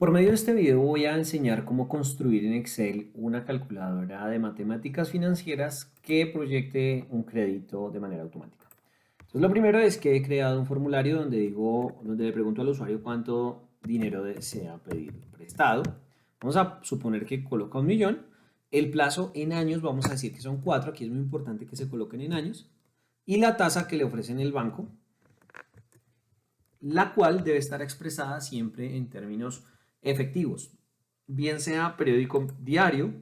Por medio de este video voy a enseñar cómo construir en Excel una calculadora de matemáticas financieras que proyecte un crédito de manera automática. Entonces, lo primero es que he creado un formulario donde le pregunto al usuario cuánto dinero desea pedir prestado. Vamos a suponer que coloca 1.000.000. El plazo en años, vamos a decir que son 4. Aquí es muy importante que se coloquen en años. Y la tasa que le ofrecen el banco, la cual debe estar expresada siempre en términos efectivos, bien sea periódico diario,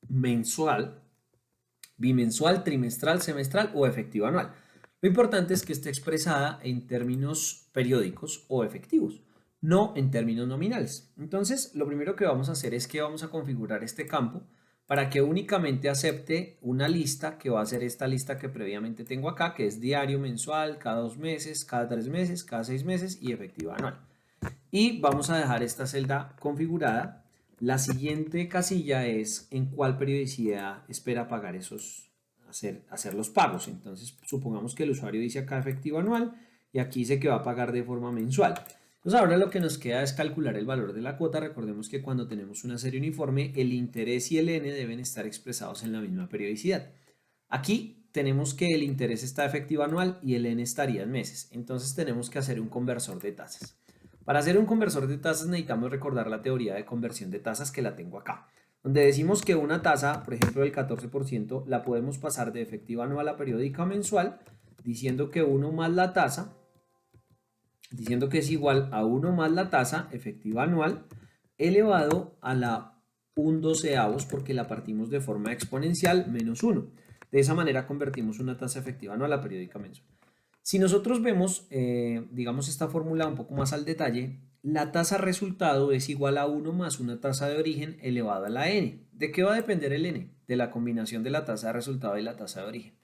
mensual, bimensual, trimestral, semestral o efectivo anual. Lo importante es que esté expresada en términos periódicos o efectivos, no en términos nominales. Entonces, lo primero que vamos a hacer es que vamos a configurar este campo para que únicamente acepte una lista que va a ser esta lista que previamente tengo acá, que es diario, mensual, cada 2 meses, cada 3 meses, cada 6 meses y efectivo anual. Y vamos a dejar esta celda configurada. La siguiente casilla es en cuál periodicidad espera pagar hacer los pagos. Entonces, supongamos que el usuario dice acá efectivo anual y aquí dice que va a pagar de forma mensual. Entonces, ahora lo que nos queda es calcular el valor de la cuota. Recordemos que cuando tenemos una serie uniforme, el interés y el N deben estar expresados en la misma periodicidad. Aquí tenemos que el interés está efectivo anual y el N estaría en meses. Entonces, tenemos que hacer un conversor de tasas. Para hacer un conversor de tasas necesitamos recordar la teoría de conversión de tasas que la tengo acá, donde decimos que una tasa, por ejemplo del 14%, la podemos pasar de efectiva anual a periódica o mensual, diciendo que 1 más la tasa, diciendo que es igual a 1 más la tasa efectiva anual elevado a la 1/12, porque la partimos de forma exponencial menos 1. De esa manera convertimos una tasa efectiva anual a periódica mensual. Si nosotros vemos, digamos, esta fórmula un poco más al detalle, la tasa resultado es igual a 1 más una tasa de origen elevado a la n. ¿De qué va a depender el n? De la combinación de la tasa de resultado y la tasa de origen.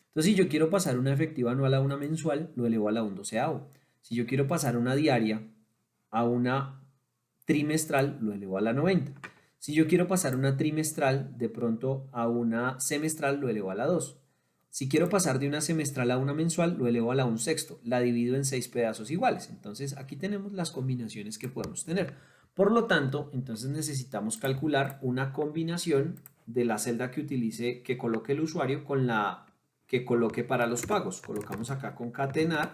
Entonces, si yo quiero pasar una efectiva anual a una mensual, lo elevo a la 1/12. Si yo quiero pasar una diaria a una trimestral, lo elevo a la 90. Si yo quiero pasar una trimestral, de pronto a una semestral, lo elevo a la 2. Si quiero pasar de una semestral a una mensual, lo elevo a la 1/6. La divido en 6 pedazos iguales. Entonces, aquí tenemos las combinaciones que podemos tener. Por lo tanto, entonces necesitamos calcular una combinación de la celda que utilice, que coloque el usuario con la que coloque para los pagos. Colocamos acá concatenar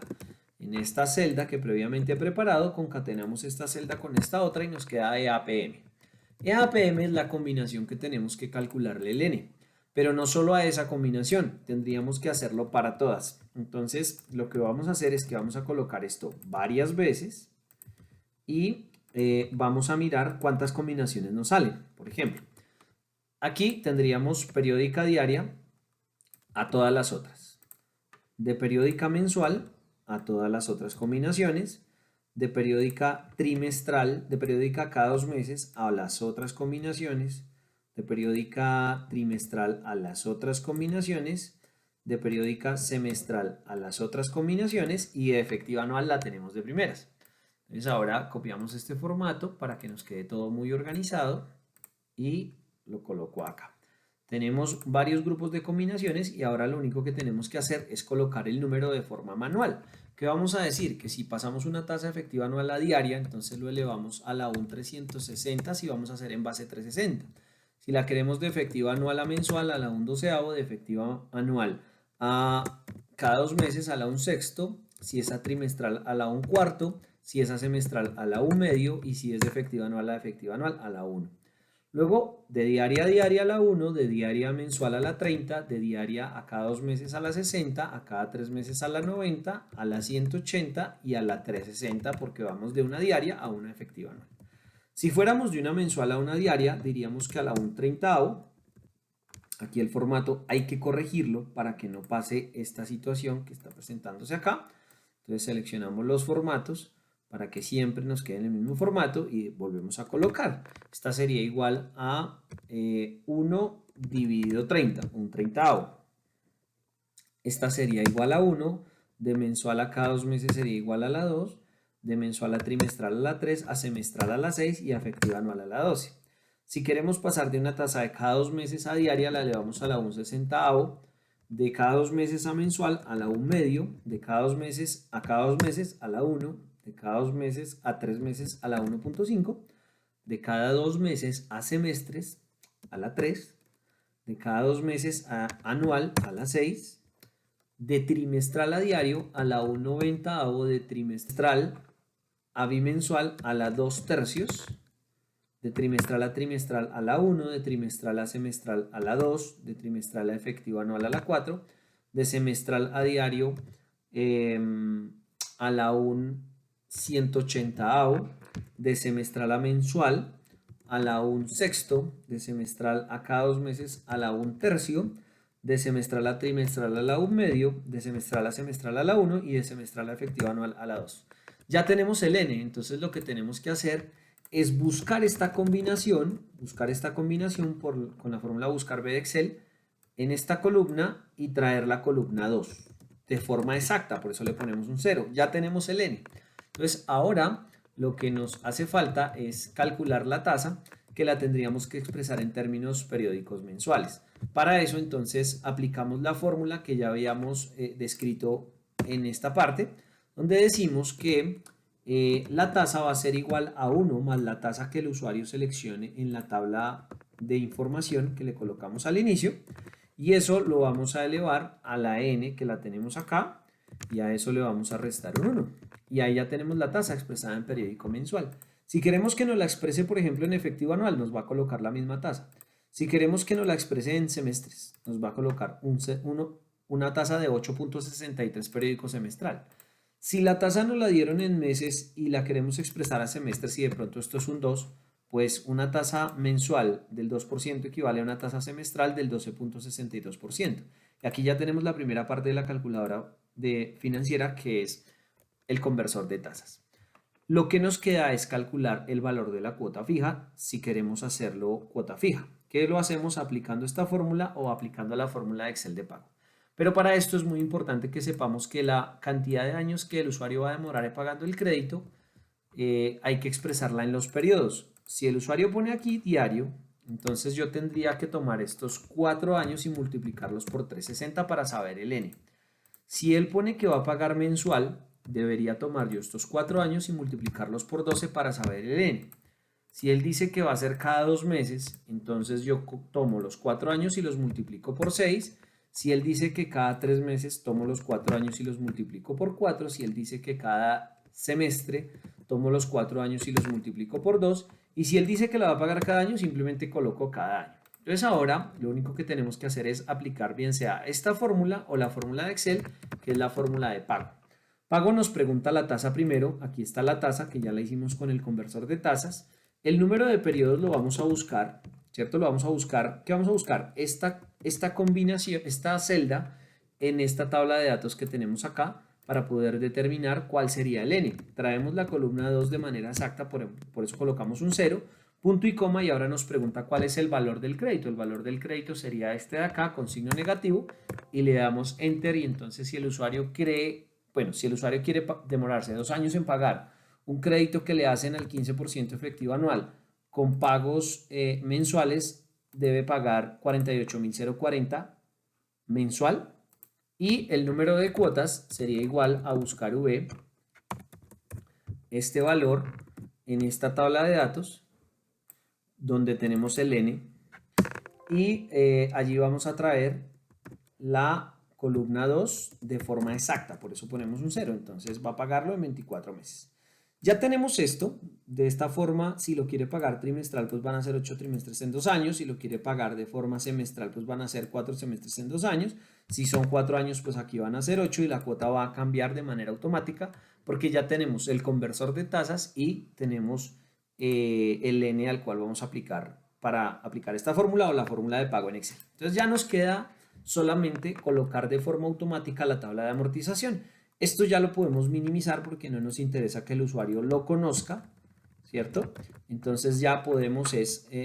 en esta celda que previamente he preparado, concatenamos esta celda con esta otra y nos queda EAPM. EAPM es la combinación que tenemos que calcularle el N. Pero no solo a esa combinación, tendríamos que hacerlo para todas. Entonces, lo que vamos a hacer es que vamos a colocar esto varias veces y vamos a mirar cuántas combinaciones nos salen. Por ejemplo, aquí tendríamos periódica diaria a todas las otras, de periódica mensual a todas las otras combinaciones, de periódica trimestral, de periódica cada 2 meses a las otras combinaciones, de periódica trimestral a las otras combinaciones, de periódica semestral a las otras combinaciones y de efectiva anual la tenemos de primeras. Entonces ahora copiamos este formato para que nos quede todo muy organizado y lo coloco acá. Tenemos varios grupos de combinaciones y ahora lo único que tenemos que hacer es colocar el número de forma manual. ¿Qué vamos a decir? Que si pasamos una tasa efectiva anual a diaria, entonces lo elevamos a la 1/360 si vamos a hacer en base 360. Si la queremos de efectiva anual a mensual, a la 1/12, de efectiva anual a cada 2 meses a la 1/6, si es a trimestral a la 1/4, si es a semestral a la 1/2 y si es de efectiva anual a efectiva anual a la 1. Luego, de diaria a diaria a la 1, de diaria mensual a la 30, de diaria a cada 2 meses a la 60, a cada 3 meses a la 90, a la 180 y a la 360 porque vamos de una diaria a una efectiva anual. Si fuéramos de una mensual a una diaria, diríamos que a la 1/30, aquí el formato hay que corregirlo para que no pase esta situación que está presentándose acá. Entonces seleccionamos los formatos para que siempre nos quede en el mismo formato y volvemos a colocar. Esta sería igual a 1 dividido 30, un treintavo. Esta sería igual a 1, de mensual a cada 2 meses sería igual a la 2, de mensual a trimestral a la 3, a semestral a la 6 y a efectiva anual a la 12. Si queremos pasar de una tasa de cada 2 meses a diaria, la elevamos a la 1/60, de cada 2 meses a mensual a la 1/2, de cada 2 meses a la 1, de cada 2 meses a 3 meses a la 1.5, de cada 2 meses a semestres a la 3, de cada 2 meses a anual a la 6, de trimestral a diario a la 1/20, de trimestral a bimensual a la 2/3, de trimestral a la 1, de trimestral a semestral a la 2, de trimestral a efectivo anual a la 4, de semestral a diario a la 1/180, de semestral a mensual a la 1/6, de semestral a cada 2 meses a la 1/3, de semestral a trimestral a la 1/2, de semestral a la 1 y de semestral a efectivo anual a la 2. Ya tenemos el n, entonces lo que tenemos que hacer es buscar esta combinación con la fórmula buscar B de Excel en esta columna y traer la columna 2 de forma exacta, por eso le ponemos un 0. Ya tenemos el n. Entonces ahora lo que nos hace falta es calcular la tasa, que la tendríamos que expresar en términos periódicos mensuales. Para eso entonces aplicamos la fórmula que ya habíamos descrito en esta parte, donde decimos que la tasa va a ser igual a 1 más la tasa que el usuario seleccione en la tabla de información que le colocamos al inicio, y eso lo vamos a elevar a la n que la tenemos acá, y a eso le vamos a restar un 1. Y ahí ya tenemos la tasa expresada en periódico mensual. Si queremos que nos la exprese, por ejemplo, en efectivo anual, nos va a colocar la misma tasa. Si queremos que nos la exprese en semestres, nos va a colocar una tasa de 8.63 periódico semestral. Si la tasa nos la dieron en meses y la queremos expresar a semestres y de pronto esto es un 2, pues una tasa mensual del 2% equivale a una tasa semestral del 12.62%. Y aquí ya tenemos la primera parte de la calculadora financiera, que es el conversor de tasas. Lo que nos queda es calcular el valor de la cuota fija si queremos hacerlo cuota fija, que lo hacemos aplicando esta fórmula o aplicando la fórmula de Excel de pago. Pero para esto es muy importante que sepamos que la cantidad de años que el usuario va a demorar pagando el crédito hay que expresarla en los periodos. Si el usuario pone aquí diario, entonces yo tendría que tomar estos 4 años y multiplicarlos por 360 para saber el n. Si él pone que va a pagar mensual, debería tomar yo estos 4 años y multiplicarlos por 12 para saber el n. Si él dice que va a ser cada 2 meses, entonces yo tomo los 4 años y los multiplico por 6. Si él dice que cada 3 meses, tomo los 4 años y los multiplico por 4. Si él dice que cada semestre, tomo los 4 años y los multiplico por 2. Y si él dice que la va a pagar cada año, simplemente coloco cada año. Entonces ahora lo único que tenemos que hacer es aplicar bien sea esta fórmula o la fórmula de Excel, que es la fórmula de pago. Pago nos pregunta la tasa primero. Aquí está la tasa que ya la hicimos con el conversor de tasas. El número de periodos lo vamos a buscar, ¿cierto? Lo vamos a buscar. ¿Qué vamos a buscar? Esta combinación, esta celda en esta tabla de datos que tenemos acá para poder determinar cuál sería el n. Traemos la columna 2 de manera exacta, por eso colocamos un 0, punto y coma, y ahora nos pregunta cuál es el valor del crédito. El valor del crédito sería este de acá con signo negativo y le damos enter, y entonces si el usuario quiere demorarse 2 años en pagar un crédito que le hacen al 15% efectivo anual con pagos mensuales, debe pagar 48.040 mensual, y el número de cuotas sería igual a buscar V, este valor en esta tabla de datos donde tenemos el n, y allí vamos a traer la columna 2 de forma exacta, por eso ponemos un 0, entonces va a pagarlo en 24 meses. Ya tenemos esto. De esta forma, si lo quiere pagar trimestral, pues van a ser 8 trimestres en 2 años. Si lo quiere pagar de forma semestral, pues van a ser 4 semestres en 2 años. Si son 4 años, pues aquí van a ser 8 y la cuota va a cambiar de manera automática porque ya tenemos el conversor de tasas y tenemos el n al cual vamos a aplicar para aplicar esta fórmula o la fórmula de pago en Excel. Entonces ya nos queda solamente colocar de forma automática la tabla de amortización. Esto ya lo podemos minimizar porque no nos interesa que el usuario lo conozca, ¿cierto? Entonces ya podemos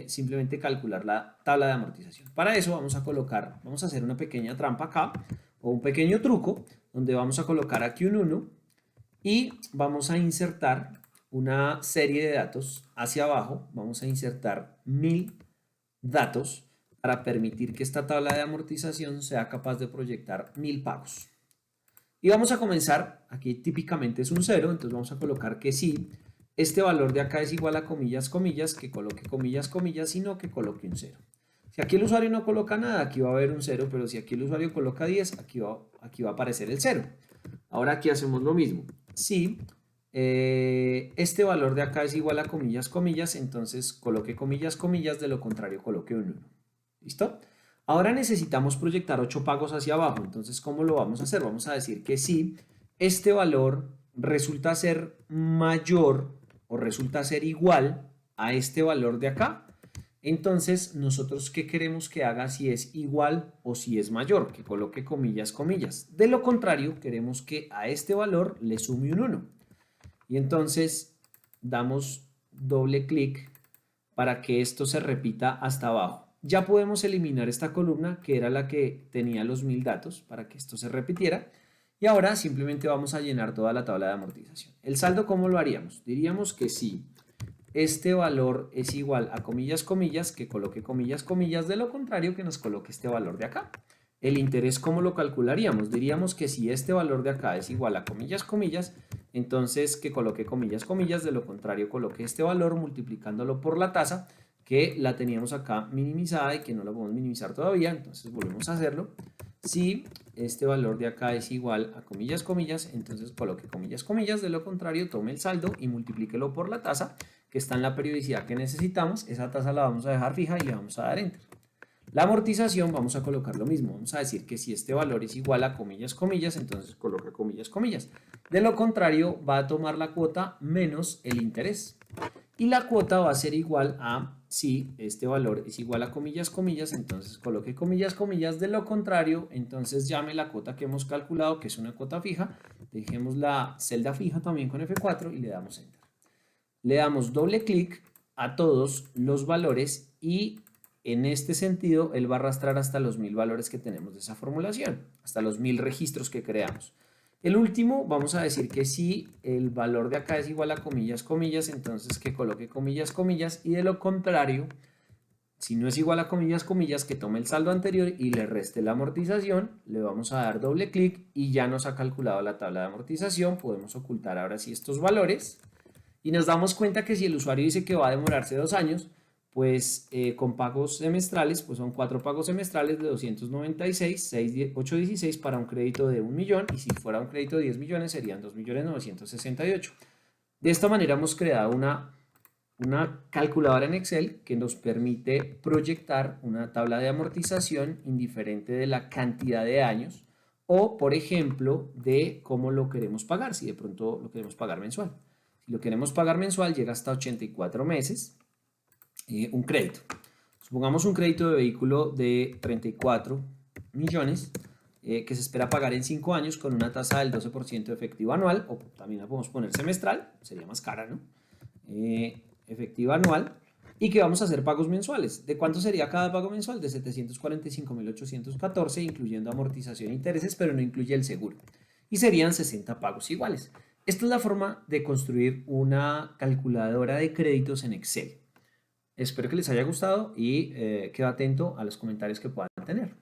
simplemente calcular la tabla de amortización. Para eso vamos a hacer una pequeña trampa acá, o un pequeño truco, donde vamos a colocar aquí un 1 y vamos a insertar una serie de datos hacia abajo. Vamos a insertar 1000 datos para permitir que esta tabla de amortización sea capaz de proyectar 1000 pagos. Y vamos a comenzar, aquí típicamente es un 0, entonces vamos a colocar que sí, este valor de acá es igual a comillas, comillas, que coloque comillas, comillas, sino que coloque un 0. Si aquí el usuario no coloca nada, aquí va a haber un 0, pero si aquí el usuario coloca 10, aquí va a aparecer el 0. Ahora aquí hacemos lo mismo. Si este valor de acá es igual a comillas, comillas, entonces coloque comillas, comillas, de lo contrario coloque un 1. ¿Listo? Ahora necesitamos proyectar 8 pagos hacia abajo, entonces ¿cómo lo vamos a hacer? Vamos a decir que si este valor resulta ser mayor o resulta ser igual a este valor de acá, entonces nosotros ¿qué queremos que haga si es igual o si es mayor? Que coloque comillas, comillas. De lo contrario, queremos que a este valor le sume un 1. Y entonces damos doble clic para que esto se repita hasta abajo. Ya podemos eliminar esta columna que era la que tenía los 1000 datos para que esto se repitiera. Y ahora simplemente vamos a llenar toda la tabla de amortización. ¿El saldo cómo lo haríamos? Diríamos que si este valor es igual a comillas, comillas, que coloque comillas, comillas, de lo contrario que nos coloque este valor de acá. El interés, ¿cómo lo calcularíamos? Diríamos que si este valor de acá es igual a comillas, comillas, entonces que coloque comillas, comillas, de lo contrario coloque este valor multiplicándolo por la tasa, que la teníamos acá minimizada y que no la podemos minimizar todavía, entonces volvemos a hacerlo. Si este valor de acá es igual a comillas, comillas, entonces coloque comillas, comillas, de lo contrario tome el saldo y multiplíquelo por la tasa que está en la periodicidad que necesitamos. Esa tasa la vamos a dejar fija y le vamos a dar enter. La amortización vamos a colocar lo mismo, vamos a decir que si este valor es igual a comillas, comillas, entonces coloca comillas, comillas. De lo contrario va a tomar la cuota menos el interés. Y la cuota va a ser igual a, si este valor es igual a comillas, comillas, entonces coloque comillas, comillas, de lo contrario, entonces llame la cuota que hemos calculado, que es una cuota fija, dejemos la celda fija también con F4 y le damos enter. Le damos doble clic a todos los valores y en este sentido él va a arrastrar hasta los 1000 valores que tenemos de esa formulación, hasta los 1000 registros que creamos. El último, vamos a decir que si el valor de acá es igual a comillas, comillas, entonces que coloque comillas, comillas, y de lo contrario, si no es igual a comillas, comillas, que tome el saldo anterior y le reste la amortización, le vamos a dar doble clic y ya nos ha calculado la tabla de amortización. Podemos ocultar ahora sí estos valores y nos damos cuenta que si el usuario dice que va a demorarse 2 años, pues con pagos semestrales, pues son 4 pagos semestrales de 296, 816 para un crédito de 1 millón, y si fuera un crédito de 10 millones serían 2.968.000. De esta manera hemos creado una calculadora en Excel que nos permite proyectar una tabla de amortización indiferente de la cantidad de años o, por ejemplo, de cómo lo queremos pagar, si de pronto lo queremos pagar mensual. Si lo queremos pagar mensual, llega hasta 84 meses. Un crédito. Supongamos un crédito de vehículo de 34 millones que se espera pagar en 5 años con una tasa del 12% efectivo anual, o también la podemos poner semestral, sería más cara, ¿no? Efectiva anual, y que vamos a hacer pagos mensuales. ¿De cuánto sería cada pago mensual? De 745.814, incluyendo amortización e intereses, pero no incluye el seguro. Y serían 60 pagos iguales. Esta es la forma de construir una calculadora de créditos en Excel. Espero que les haya gustado y quedo atento a los comentarios que puedan tener.